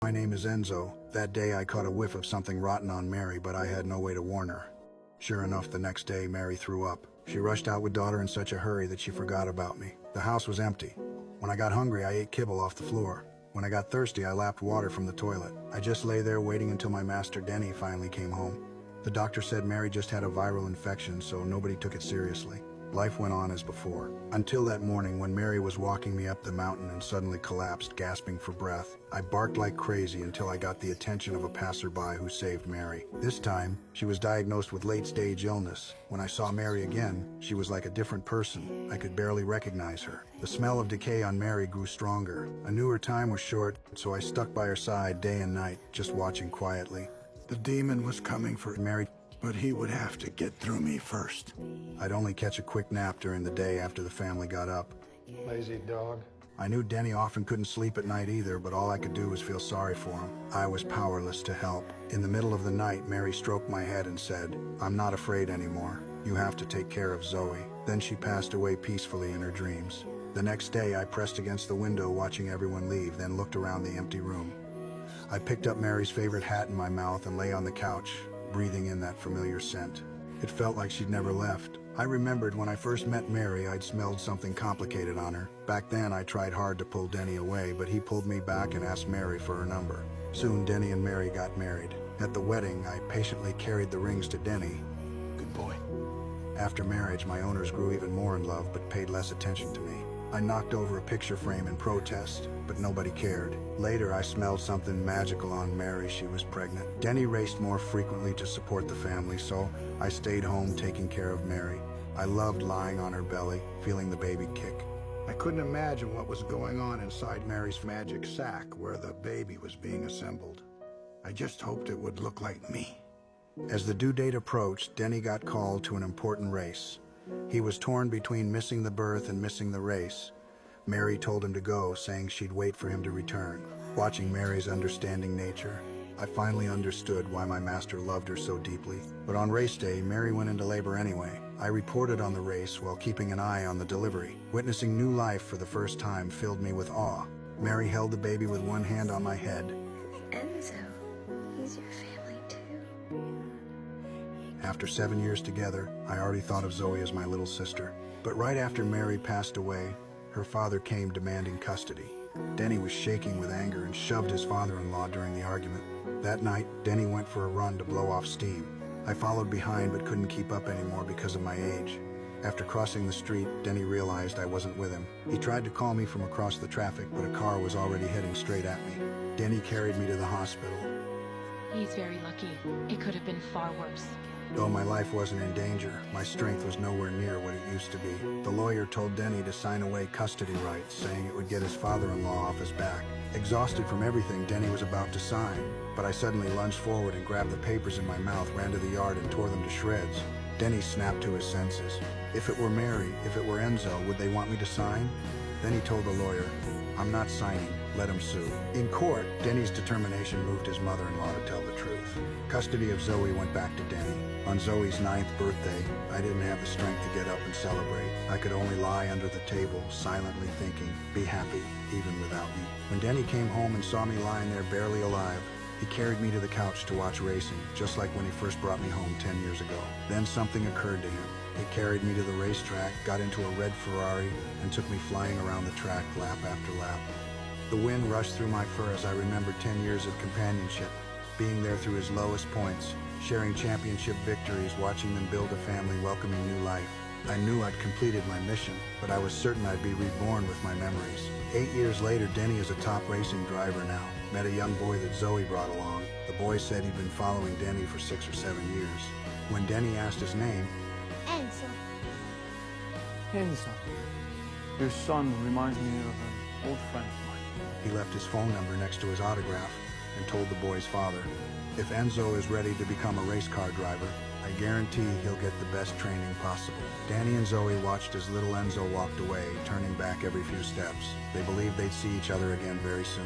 My name is Enzo. That day I caught a whiff of something rotten on Mary, but I had no way to warn her. Sure enough, the next day Mary threw up. She rushed out with daughter in such a hurry that she forgot about me. The house was empty. When I got hungry, I ate kibble off the floor. When I got thirsty, I lapped water from the toilet. I just lay there waiting until my master Denny finally came home. The doctor said Mary just had a viral infection, so nobody took it seriously. Life went on as before. Until that morning when Mary was walking me up the mountain and suddenly collapsed, gasping for breath. I barked like crazy until I got the attention of a passerby who saved Mary. This time, she was diagnosed with late-stage illness. When I saw Mary again, she was like a different person. I could barely recognize her. The smell of decay on Mary grew stronger. I knew her time was short, so I stuck by her side day and night, just watching quietly. The demon was coming for Mary, but he would have to get through me first. I'd only catch a quick nap during the day after the family got up. Lazy dog. I knew Denny often couldn't sleep at night either, but all I could do was feel sorry for him. I was powerless to help. In the middle of the night, Mary stroked my head and said, "I'm not afraid anymore. You have to take care of Zoe." Then she passed away peacefully in her dreams. The next day, I pressed against the window watching everyone leave, then looked around the empty room. I picked up Mary's favorite hat in my mouth and lay on the couch, breathing in that familiar scent. It felt like she'd never left. I remembered when I first met Mary, I'd smelled something complicated on her. Back then, I tried hard to pull Denny away, but he pulled me back and asked Mary for her number. Soon, Denny and Mary got married. At the wedding, I patiently carried the rings to Denny. Good boy. After marriage, my owners grew even more in love, but paid less attention to me. I knocked over a picture frame in protest, but nobody cared. Later, I smelled something magical on Mary. She was pregnant. Denny raced more frequently to support the family, so I stayed home taking care of Mary. I loved lying on her belly, feeling the baby kick. I couldn't imagine what was going on inside Mary's magic sack where the baby was being assembled. I just hoped it would look like me. As the due date approached, Denny got called to an important race. He was torn between missing the birth and missing the race. Mary told him to go, saying she'd wait for him to return. Watching Mary's understanding nature, I finally understood why my master loved her so deeply. But on race day, Mary went into labor anyway. I reported on the race while keeping an eye on the delivery. Witnessing new life for the first time filled me with awe. Mary held the baby with one hand on my head. Enzo, he's your family too. After 7 years together, I already thought of Zoe as my little sister. But right after Mary passed away, her father came demanding custody. Denny was shaking with anger and shoved his father-in-law during the argument. That night, Denny went for a run to blow off steam. I followed behind but couldn't keep up anymore because of my age. After crossing the street, Denny realized I wasn't with him. He tried to call me from across the traffic, but a car was already heading straight at me. Denny carried me to the hospital. He's very lucky. It could have been far worse. Though my life wasn't in danger, my strength was nowhere near what it used to be. The lawyer told Denny to sign away custody rights, saying it would get his father-in-law off his back. Exhausted from everything, Denny was about to sign, but I suddenly lunged forward and grabbed the papers in my mouth, ran to the yard and tore them to shreds. Denny snapped to his senses. If it were Mary, if it were Enzo, would they want me to sign? Then he told the lawyer, "I'm not signing, let him sue." In court, Denny's determination moved his mother-in-law to tell the truth. Custody of Zoe went back to Denny. On Zoe's 9th birthday, I didn't have the strength to get up and celebrate. I could only lie under the table, silently thinking, be happy, even without me. When Denny came home and saw me lying there barely alive, he carried me to the couch to watch racing, just like when he first brought me home 10 years ago. Then something occurred to him. He carried me to the racetrack, got into a red Ferrari, and took me flying around the track lap after lap. The wind rushed through my fur as I remembered 10 years of companionship, being there through his lowest points, sharing championship victories, watching them build a family, welcoming new life. I knew I'd completed my mission, but I was certain I'd be reborn with my memories. 8 years later, Denny is a top racing driver now. Met a young boy that Zoe brought along. The boy said he'd been following Denny for 6 or 7 years. When Denny asked his name, Enzo. Enzo, your son reminds me of an old friend of mine. he left his phone number next to his autograph and told the boy's father, "If Enzo is ready to become a race car driver, I guarantee he'll get the best training possible." Danny and Zoe watched as little Enzo walked away, turning back every few steps. They believed they'd see each other again very soon.